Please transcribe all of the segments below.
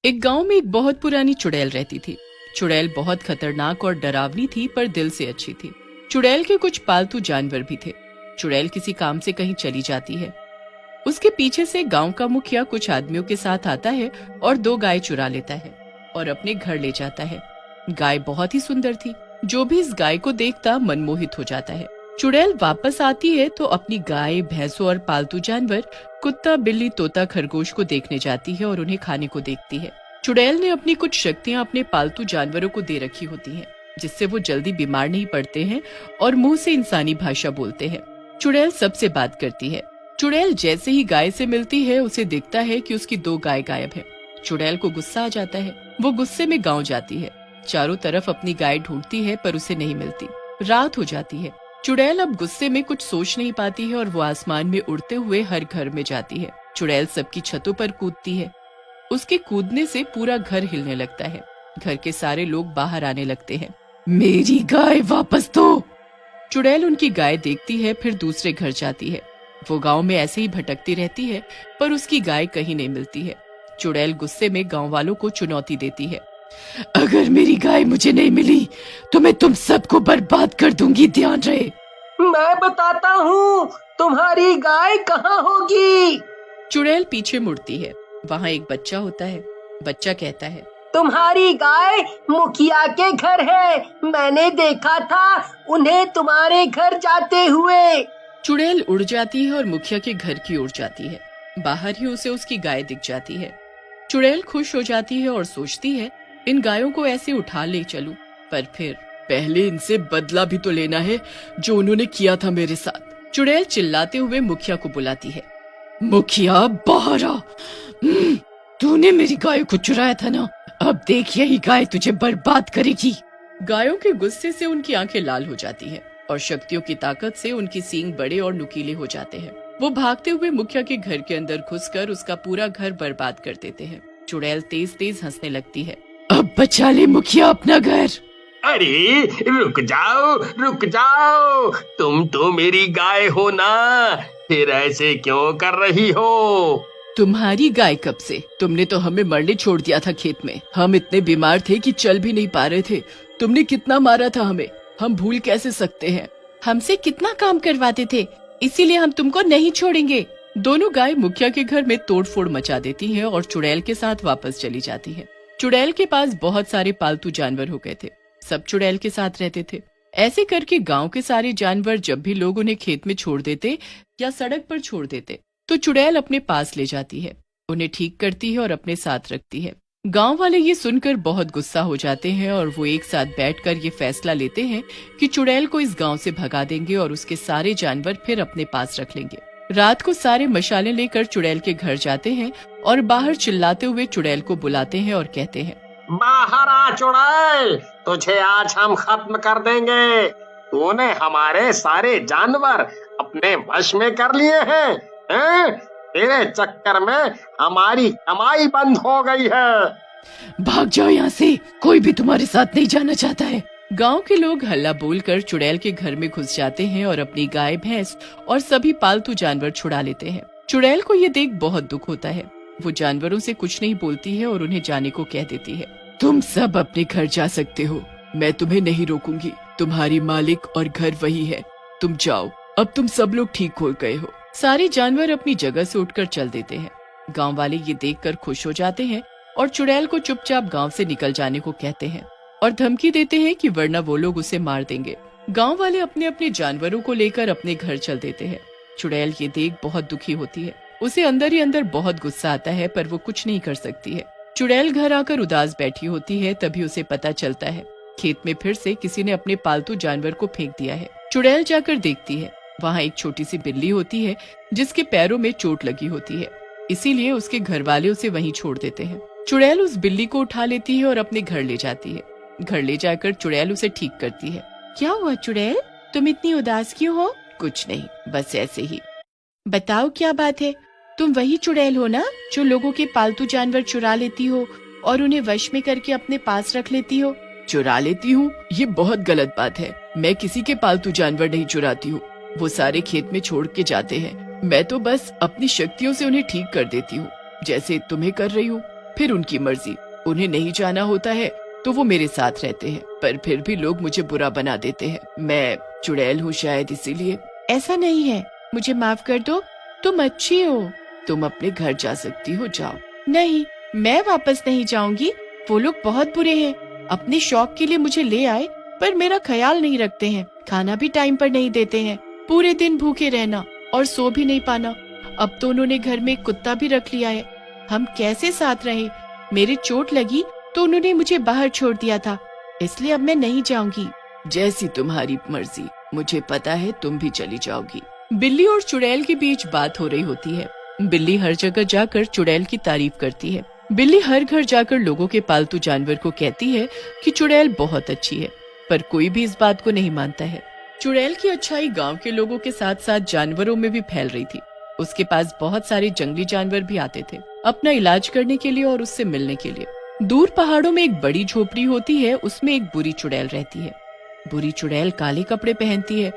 एक गांव में एक बहुत पुरानी चुड़ैल रहती थी। चुड़ैल बहुत खतरनाक और डरावनी थी, पर दिल से अच्छी थी। चुड़ैल के कुछ पालतू जानवर भी थे। चुड़ैल किसी काम से कहीं चली जाती है। उसके पीछे से गांव का मुखिया कुछ आदमियों के साथ आता है और 2 गाय चुरा लेता है और अपने घर ले जाता है। गाय बहुत ही सुंदर थी। जो भी इस गाय को देखता मनमोहित हो जाता है। चुड़ैल वापस आती है तो अपनी गाय, भैंसों और पालतू जानवर कुत्ता, बिल्ली, तोता, खरगोश को देखने जाती है और उन्हें खाने को देखती है। चुड़ैल ने अपनी कुछ शक्तियां अपने पालतू जानवरों को दे रखी होती हैं, जिससे वो जल्दी बीमार नहीं पड़ते हैं और मुंह से इंसानी भाषा बोलते हैं। चुड़ैल सबसे बात करती है। चुड़ैल जैसे ही गाय से मिलती है, उसे दिखता है कि उसकी 2 गाय गायब है। चुड़ैल को गुस्सा आ जाता है। वो गुस्से में गांव जाती है। चारों तरफ अपनी गाय ढूंढती है, पर उसे नहीं मिलती। रात हो जाती है। चुड़ैल अब गुस्से में कुछ सोच नहीं पाती है और वो आसमान में उड़ते हुए हर घर में जाती है। चुड़ैल सबकी छतों पर कूदती है। उसके कूदने से पूरा घर हिलने लगता है। घर के सारे लोग बाहर आने लगते हैं। मेरी गाय वापस दो! चुड़ैल उनकी गाय देखती है, फिर दूसरे घर जाती है। वो गांव में ऐसे ही भटकती रहती है, पर उसकी गाय कहीं नहीं मिलती है। चुड़ैल गुस्से में गांव वालों को चुनौती देती है। अगर मेरी गाय मुझे नहीं मिली तो मैं तुम सबको बर्बाद कर दूंगी, ध्यान रहे। मैं बताता हूँ तुम्हारी गाय कहाँ होगी। चुड़ैल पीछे मुड़ती है। वहाँ एक बच्चा होता है। बच्चा कहता है, तुम्हारी गाय मुखिया के घर है। मैंने देखा था उन्हें तुम्हारे घर जाते हुए। चुड़ैल उड़ जाती है और मुखिया के घर की ओर जाती है। बाहर ही उसे उसकी गाय दिख जाती है। चुड़ैल खुश हो जाती है और सोचती है, इन गायों को ऐसे उठा ले चलूं, पर फिर पहले इनसे बदला भी तो लेना है जो उन्होंने किया था मेरे साथ। चुड़ैल चिल्लाते हुए मुखिया को बुलाती है। मुखिया, बाहर आ। तूने मेरी गाय को चुराया था ना, अब देख यही गाय तुझे बर्बाद करेगी। गायों के गुस्से से उनकी आंखें लाल हो जाती हैं और शक्तियों की ताकत से उनकी सींग बड़े और नुकीले हो जाते हैं। वो भागते हुए मुखिया के घर के अंदर घुसकर उसका पूरा घर बर्बाद कर देते हैं। चुड़ैल तेज तेज हंसने लगती है। अब बचा ले मुखिया अपना घर। अरे रुक जाओ, तुम तो मेरी गाय हो ना, फिर ऐसे क्यों कर रही हो? तुम्हारी गाय कब से? तुमने तो हमें मरने छोड़ दिया था खेत में। हम इतने बीमार थे कि चल भी नहीं पा रहे थे। तुमने कितना मारा था हमें, हम भूल कैसे सकते हैं? हमसे कितना काम करवाते थे, इसीलिए हम तुमको नहीं छोड़ेंगे। दोनों गाय मुखिया के घर में तोड़फोड़ मचा देती हैं और चुड़ैल के साथ वापस चली जाती हैं। चुड़ैल के पास बहुत सारे पालतू जानवर हो गए थे। सब चुड़ैल के साथ रहते थे। ऐसे करके गांव के सारे जानवर जब भी लोग उन्हें खेत में छोड़ देते या सड़क पर छोड़ देते, तो चुड़ैल अपने पास ले जाती है, उन्हें ठीक करती है और अपने साथ रखती है। गांव वाले ये सुनकर बहुत गुस्सा हो जाते हैं और वो एक साथ बैठकर ये फैसला लेते हैं कि चुड़ैल को इस गांव से भगा देंगे और उसके सारे जानवर फिर अपने पास रख लेंगे। रात को सारे मशालें लेकर चुड़ैल के घर जाते हैं और बाहर चिल्लाते हुए चुड़ैल को बुलाते हैं और कहते हैं, बाहर आ चुड़ैल, तुझे आज हम खत्म कर देंगे। तूने हमारे सारे जानवर अपने वश में कर लिए हैं, तेरे चक्कर में हमारी कमाई बंद हो गई है। भाग जाओ यहाँ से, कोई भी तुम्हारे साथ नहीं जाना चाहता है। गांव के लोग हल्ला बोलकर चुड़ैल के घर में घुस जाते हैं और अपनी गाय, भैंस और सभी पालतू जानवर छुड़ा लेते हैं। चुड़ैल को ये देख बहुत दुख होता है। वो जानवरों से कुछ नहीं बोलती है और उन्हें जाने को कह देती है। तुम सब अपने घर जा सकते हो, मैं तुम्हें नहीं रोकूंगी। तुम्हारी मालिक और घर वही है, तुम जाओ। अब तुम सब लोग ठीक हो गए हो। सारे जानवर अपनी जगह से उठकर चल देते हैं। गांव वाले ये देखकर खुश हो जाते हैं और चुड़ैल को चुपचाप गांव से निकल जाने को कहते हैं और धमकी देते हैं कि वरना वो लोग उसे मार देंगे। गांव वाले अपने अपने जानवरों को लेकर अपने घर चल देते हैं। चुड़ैल ये देख बहुत दुखी होती है। उसे अंदर ही अंदर बहुत गुस्सा आता है, पर वो कुछ नहीं कर सकती है। चुड़ैल घर आकर उदास बैठी होती है। तभी उसे पता चलता है खेत में फिर से किसी ने अपने पालतू जानवर को फेंक दिया है। चुड़ैल जाकर देखती है, वहाँ एक छोटी सी बिल्ली होती है जिसके पैरों में चोट लगी होती है, इसीलिए उसके घर वाले उसे वहीं छोड़ देते हैं। चुड़ैल उस बिल्ली को उठा लेती है और अपने घर ले जाती है। घर ले जाकर चुड़ैल उसे ठीक करती है। क्या हुआ चुड़ैल, तुम इतनी उदास क्यों हो? कुछ नहीं, बस ऐसे ही। बताओ क्या बात है? तुम वही चुड़ैल हो ना जो लोगों के पालतू जानवर चुरा लेती हो और उन्हें वश में करके अपने पास रख लेती हो? चुरा लेती हूँ? ये बहुत गलत बात है। मैं किसी के पालतू जानवर नहीं चुराती हूँ। वो सारे खेत में छोड़ के जाते हैं। मैं तो बस अपनी शक्तियों से उन्हें ठीक कर देती हूँ, जैसे तुम्हें कर रही हूँ। फिर उनकी मर्जी, उन्हें नहीं जाना होता है तो वो मेरे साथ रहते हैं, पर फिर भी लोग मुझे बुरा बना देते हैं। मैं चुड़ैल हूँ शायद इसीलिए। ऐसा नहीं है, मुझे माफ कर दो, तुम अच्छी हो, तुम अपने घर जा सकती हो, जाओ। नहीं, मैं वापस नहीं जाऊंगी, वो लोग बहुत बुरे हैं। अपने शौक के लिए मुझे ले आए पर मेरा ख्याल नहीं रखते हैं, खाना भी टाइम पर नहीं देते हैं, पूरे दिन भूखे रहना और सो भी नहीं पाना। अब तो उन्होंने घर में एक कुत्ता भी रख लिया है, हम कैसे साथ रहे। मेरी चोट लगी तो उन्होंने मुझे बाहर छोड़ दिया था, इसलिए अब मैं नहीं जाऊंगी। जैसी तुम्हारी मर्जी, मुझे पता है तुम भी चली जाओगी। बिल्ली और चुड़ैल के बीच बात हो रही होती है। बिल्ली हर जगह जाकर चुड़ैल की तारीफ करती है। बिल्ली हर घर जाकर लोगों के पालतू जानवर को कहती है कि चुड़ैल बहुत अच्छी है, पर कोई भी इस बात को नहीं मानता है। चुड़ैल की अच्छाई गांव के लोगों के साथ साथ जानवरों में भी फैल रही थी। उसके पास बहुत सारे जंगली जानवर भी आते थे अपना इलाज करने के लिए और उससे मिलने के लिए। दूर पहाड़ों में एक बड़ी झोपड़ी होती है, उसमें एक बुरी चुड़ैल रहती है। बुरी चुड़ैल काले कपड़े पहनती है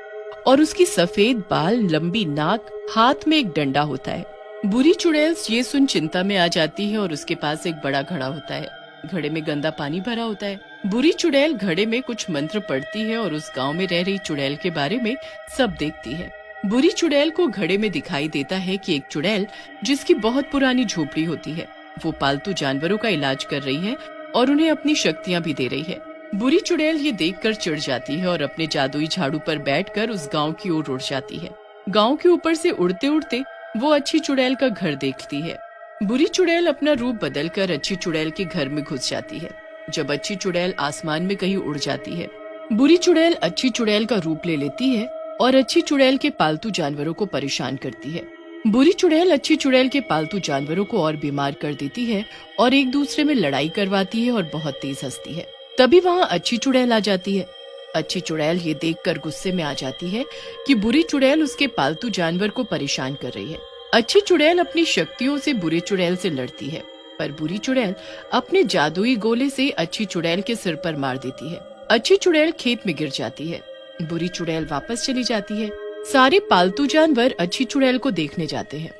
और उसकी सफेद बाल, लंबी नाक, हाथ में एक डंडा होता है। बुरी चुड़ैल ये सुन चिंता में आ जाती है और उसके पास एक बड़ा घड़ा होता है। घड़े में गंदा पानी भरा होता है। बुरी चुड़ैल घड़े में कुछ मंत्र पढ़ती है और उस गांव में रह रही चुड़ैल के बारे में सब देखती है। बुरी चुड़ैल को घड़े में दिखाई देता है कि एक चुड़ैल जिसकी बहुत पुरानी झोपड़ी होती है, वो पालतू जानवरों का इलाज कर रही है और उन्हें अपनी शक्तियाँ भी दे रही है। बुरी चुड़ैल ये देखकर चिढ़ जाती है और अपने जादुई झाड़ू पर बैठकर उस गांव की ओर उड़ जाती है। गांव के ऊपर से उड़ते उड़ते वो अच्छी चुड़ैल का घर देखती है। बुरी चुड़ैल अपना रूप बदलकर अच्छी चुड़ैल के घर में घुस जाती है। जब अच्छी चुड़ैल आसमान में कहीं उड़ जाती है, बुरी चुड़ैल अच्छी चुड़ैल का रूप ले लेती है और अच्छी चुड़ैल के पालतू जानवरों को परेशान करती है। बुरी चुड़ैल अच्छी चुड़ैल के पालतू जानवरों को और बीमार कर देती है और एक दूसरे में लड़ाई करवाती है और बहुत तेज हंसती है। तभी वहाँ अच्छी चुड़ैल आ जाती है। अच्छी चुड़ैल ये देखकर गुस्से में आ जाती है कि बुरी चुड़ैल उसके पालतू जानवर को परेशान कर रही है। अच्छी चुड़ैल अपनी शक्तियों से बुरी चुड़ैल से लड़ती है, पर बुरी चुड़ैल अपने जादुई गोले से अच्छी चुड़ैल के सिर पर मार देती है। अच्छी चुड़ैल खेत में गिर जाती है। बुरी चुड़ैल वापस चली जाती है। सारे पालतू जानवर अच्छी चुड़ैल को देखने जाते हैं।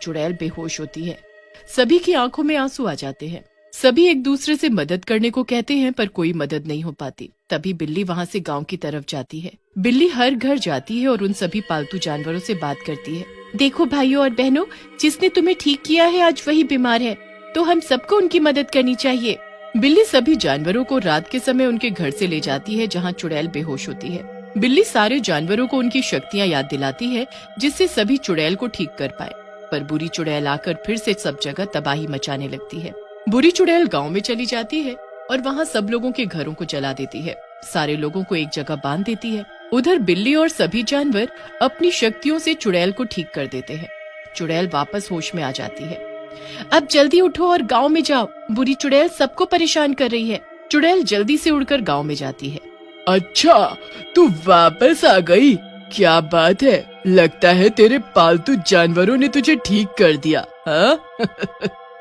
चुड़ैल बेहोश होती है। सभी की आंखों में आंसू आ जाते हैं। सभी एक दूसरे से मदद करने को कहते हैं, पर कोई मदद नहीं हो पाती। तभी बिल्ली वहाँ से गांव की तरफ जाती है। बिल्ली हर घर जाती है और उन सभी पालतू जानवरों से बात करती है। देखो भाइयों और बहनों, जिसने तुम्हें ठीक किया है आज वही बीमार है, तो हम सबको उनकी मदद करनी चाहिए। बिल्ली सभी जानवरों को रात के समय उनके घर से ले जाती है जहाँ चुड़ैल बेहोश होती है। बिल्ली सारे जानवरों को उनकी शक्तियाँ याद दिलाती है जिससे सभी चुड़ैल को ठीक कर पाए, पर बुरी चुड़ैल आकर फिर से सब जगह तबाही मचाने लगती है। बुरी चुड़ैल गांव में चली जाती है और वहाँ सब लोगों के घरों को जला देती है। सारे लोगों को एक जगह बांध देती है। उधर बिल्ली और सभी जानवर अपनी शक्तियों से चुड़ैल को ठीक कर देते हैं। चुड़ैल वापस होश में आ जाती है। अब जल्दी उठो और गांव में जाओ, बुरी चुड़ैल सबको परेशान कर रही है। चुड़ैल जल्दी से उड़कर गांव में जाती है। अच्छा, तू वापस आ गई, क्या बात है, लगता है तेरे पालतू जानवरों ने तुझे ठीक कर दिया।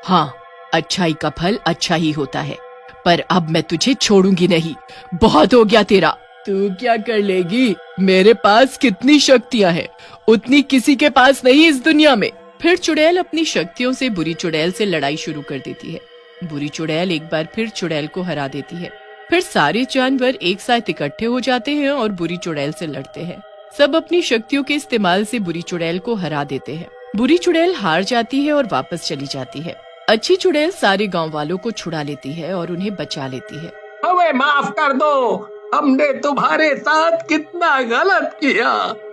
हाँ, अच्छाई का फल अच्छा ही होता है, पर अब मैं तुझे छोड़ूंगी नहीं। बहुत हो गया तेरा। तू क्या कर लेगी? मेरे पास कितनी शक्तियाँ हैं, उतनी किसी के पास नहीं इस दुनिया में। फिर चुड़ैल अपनी शक्तियों से बुरी चुड़ैल से लड़ाई शुरू कर देती है। बुरी चुड़ैल एक बार फिर चुड़ैल को हरा देती है। फिर सारे जानवर एक साथ इकट्ठे हो जाते हैं और बुरी चुड़ैल से लड़ते हैं। सब अपनी शक्तियों के इस्तेमाल से बुरी चुड़ैल को हरा देते हैं। बुरी चुड़ैल हार जाती है और वापस चली जाती है। अच्छी चुड़ैल सारे गांव वालों को छुड़ा लेती है और उन्हें बचा लेती है। हमें माफ कर दो, हमने तुम्हारे साथ कितना गलत किया,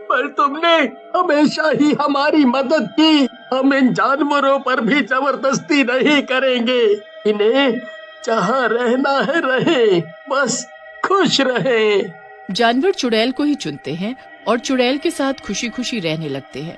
पर तुमने हमेशा ही हमारी मदद की। हम इन जानवरों पर भी जबरदस्ती नहीं करेंगे। इन्हें जहाँ रहना है रहे, बस खुश रहे। जानवर चुड़ैल को ही चुनते हैं और चुड़ैल के साथ खुशी खुशी रहने लगते हैं।